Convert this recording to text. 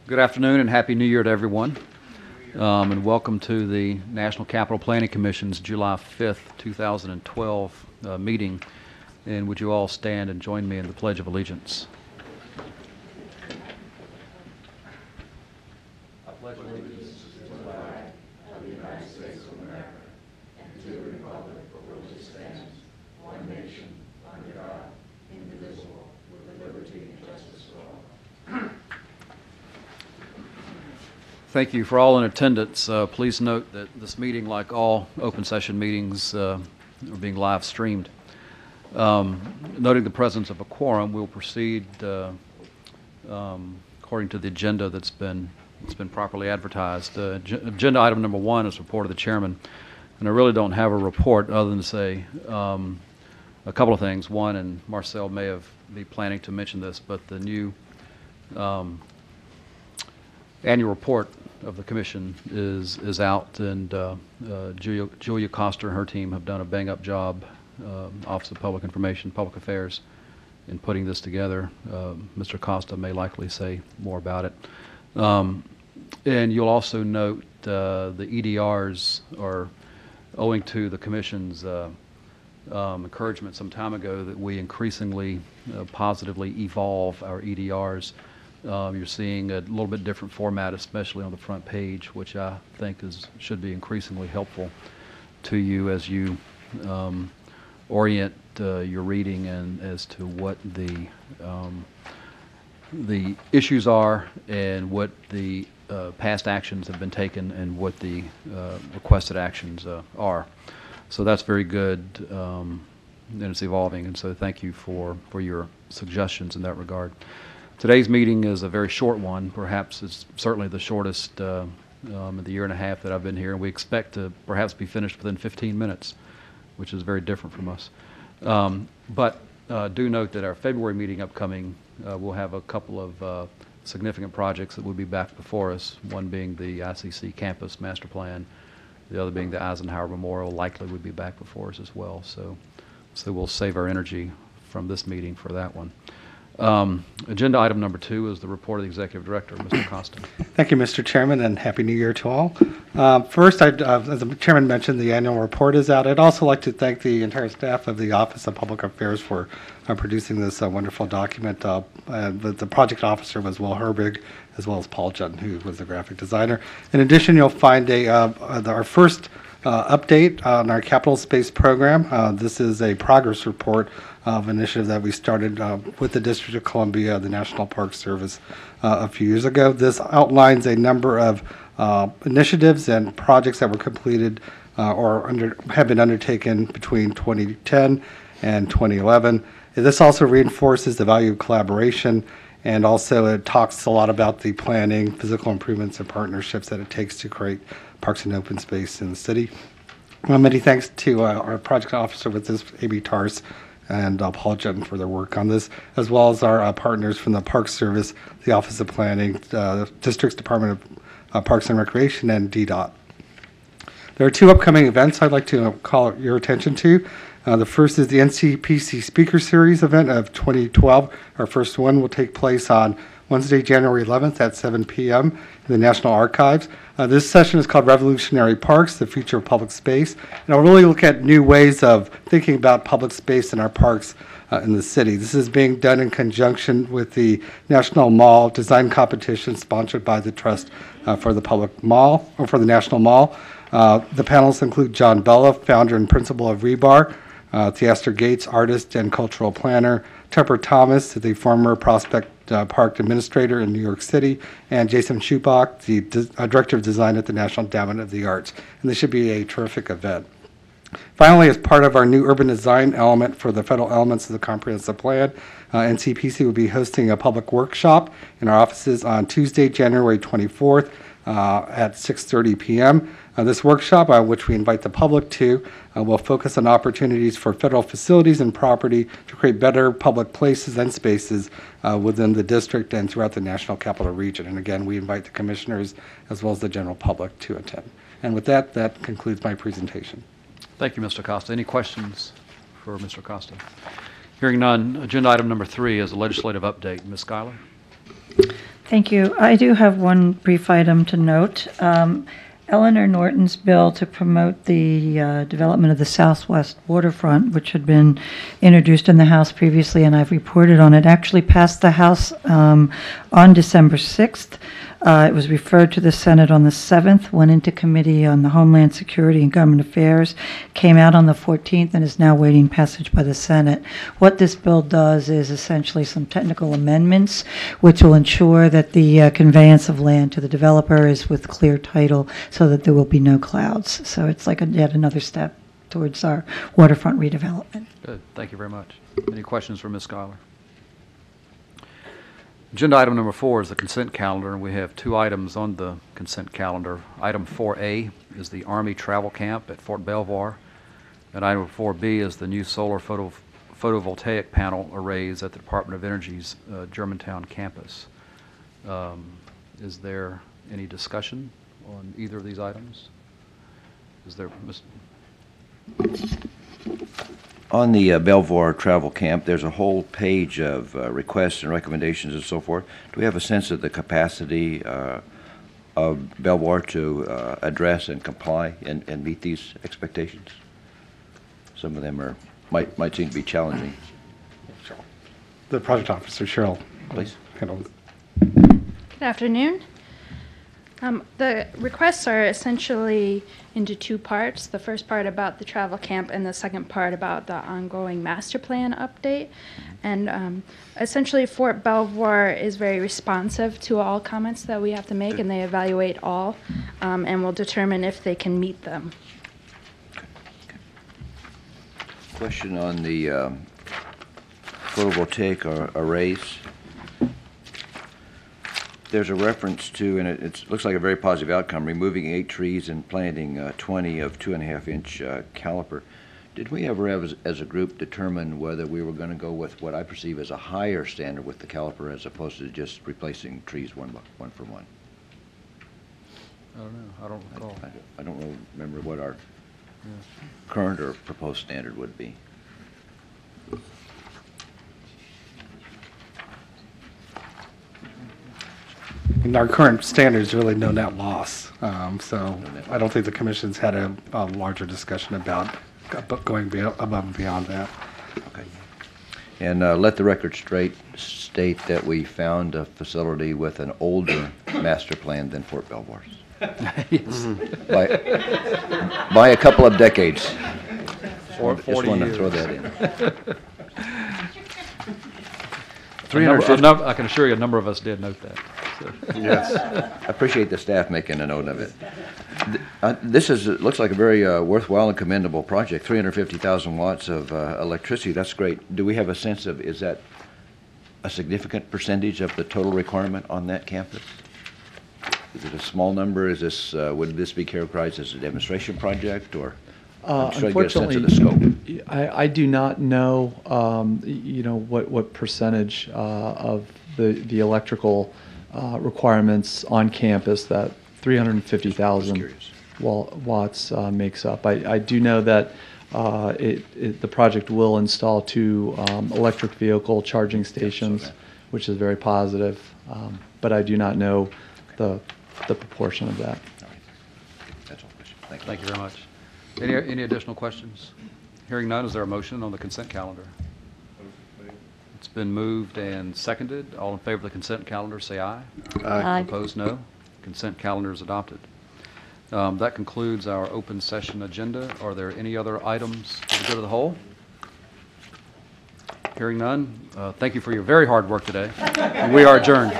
Good afternoon and Happy New Year to everyone. And welcome to the National Capital Planning Commission's July 5th, 2012 meeting. And would you all stand and join me in the Pledge of Allegiance? I pledge allegiance to the flag of the United States of America and to the republic for which it stands, one nation, under God, indivisible, with liberty and justice for all. Thank you for all in attendance. Please note that this meeting, like all open session meetings, are being live streamed. Noting the presence of a quorum, we'll proceed according to the agenda that's been properly advertised. Agenda item number 1 is report of the chairman, and I really don't have a report other than to say a couple of things. One, and Marcel may be planning to mention this, but the new annual report of the commission is out, and Julia Coster and her team have done a bang-up job, Office of Public Information, Public Affairs, in putting this together. Mr. Costa may likely say more about it. And you'll also note the EDRs are, owing to the commission's encouragement some time ago that we increasingly positively evolve our EDRs. You're seeing a little bit different format, especially on the front page, which I think should be increasingly helpful to you as you orient your reading and as to what the issues are and what the past actions have been taken and what the requested actions are. So that's very good, and it's evolving. And so thank you for your suggestions in that regard. Today's meeting is a very short one. Perhaps it's certainly the shortest in the year and a half that I've been here, and we expect to perhaps be finished within 15 minutes, which is very different from us. But do note that our February meeting upcoming will have a couple of significant projects that will be back before us, one being the ICC campus master plan, the other being the Eisenhower Memorial likely would be back before us as well. So we'll save our energy from this meeting for that one. Agenda item number 2 is the report of the Executive Director, Mr. Costa. Thank you, Mr. Chairman, and Happy New Year to all. First, as the Chairman mentioned, the annual report is out. I'd also like to thank the entire staff of the Office of Public Affairs for producing this wonderful document. The project officer was Will Herbig, as well as Paul Judd, who was the graphic designer. In addition, you'll find our first update on our capital space program. This is a progress report of an initiative that we started with the District of Columbia, the National Park Service, a few years ago. This outlines a number of initiatives and projects that were completed or have been undertaken between 2010 and 2011. This also reinforces the value of collaboration, and also it talks a lot about the planning, physical improvements, and partnerships that it takes to create parks and open space in the city. Many thanks to our project officer with this, A.B. Tars, and Paul Judd for their work on this, as well as our partners from the Park Service, the Office of Planning, the District's Department of Parks and Recreation, and DDOT. There are 2 upcoming events I'd like to call your attention to. The first is the NCPC Speaker Series event of 2012. Our first one will take place on Wednesday, January 11th at 7 p.m. in the National Archives. This session is called Revolutionary Parks, the Future of Public Space. And it'll really look at new ways of thinking about public space in our parks in the city. This is being done in conjunction with the National Mall Design Competition sponsored by the Trust for the Public Mall, or for the National Mall. The panelists include John Bella, founder and principal of Rebar, Theaster Gates, artist and cultural planner, Tupper Thomas, the former Prospect Park administrator in New York City, and Jason Schubach, the director of design at the National Endowment of the Arts. And this should be a terrific event. Finally, as part of our new urban design element for the federal elements of the comprehensive plan, NCPC will be hosting a public workshop in our offices on Tuesday, January 24th at 6:30 p.m. This workshop, which we invite the public to, will focus on opportunities for federal facilities and property to create better public places and spaces within the district and throughout the National Capital Region. And again, we invite the commissioners as well as the general public to attend. And with that, that concludes my presentation. Thank you, Mr. Costa. Any questions for Mr. Costa? Hearing none, agenda item number 3 is a legislative update. Ms. Schuyler? Thank you. I do have one brief item to note. Eleanor Norton's bill to promote the development of the Southwest waterfront, which had been introduced in the House previously, and I've reported on it, actually passed the House on December 6th. It was referred to the Senate on the 7th, went into Committee on the Homeland Security and Government Affairs, came out on the 14th, and is now waiting passage by the Senate. What this bill does is essentially some technical amendments, which will ensure that the conveyance of land to the developer is with clear title so that there will be no clouds. So it's like yet another step towards our waterfront redevelopment. Good. Thank you very much. Any questions for Ms. Schuyler? Agenda item number 4 is the consent calendar, and we have 2 items on the consent calendar. Item 4A is the Army Travel Camp at Fort Belvoir, and item 4B is the new solar photovoltaic panel arrays at the Department of Energy's Germantown campus. Is there any discussion on either of these items? Is there, On the Belvoir Travel Camp, there's a whole page of requests and recommendations and so forth. Do we have a sense of the capacity of Belvoir to address and comply and meet these expectations? Some of them might seem to be challenging. The project officer, Cheryl. Please. Handle. Good afternoon. The requests are essentially into 2 parts. The first part about the travel camp and the second part about the ongoing master plan update. And essentially Fort Belvoir is very responsive to all comments that we have to make, and they evaluate all and will determine if they can meet them. Question on the photovoltaic arrays. There's a reference to, and it looks like a very positive outcome, removing 8 trees and planting 20 of 2.5-inch caliper. Did we ever, as a group, determine whether we were going to go with what I perceive as a higher standard with the caliper as opposed to just replacing trees one for one? I don't know. I don't recall. I don't really remember what our current or proposed standard would be. In our current standards, really no net loss. So I don't think the commission's had a larger discussion about going above and beyond that. Okay. And let the record state that we found a facility with an older master plan than Fort Belvoir's. Yes. By a couple of decades. Or Just 40 wanted years. to throw that in. 350. I can assure you a number of us did note that. So. Yes. I appreciate the staff making a note of it. This looks like a very worthwhile and commendable project. 350,000 watts of electricity. That's great. Do we have a sense of, is that a significant percentage of the total requirement on that campus? Is it a small number? Is this would this be characterized as a demonstration project, or I'm trying to get a sense of the scope? I do not know, what percentage of the electrical requirements on campus that 350,000 watts makes up. I do know that the project will install 2 electric vehicle charging stations, which is very positive, but I do not know the proportion of that. All right. That's all. Thank you. Thank you very much. Any additional questions? Hearing none, is there a motion on the consent calendar? It's been moved and seconded. All in favor of the consent calendar, say aye. Aye. Opposed, no. Consent calendar is adopted. That concludes our open session agenda. Are there any other items for the good of the whole? Hearing none, thank you for your very hard work today. We are adjourned.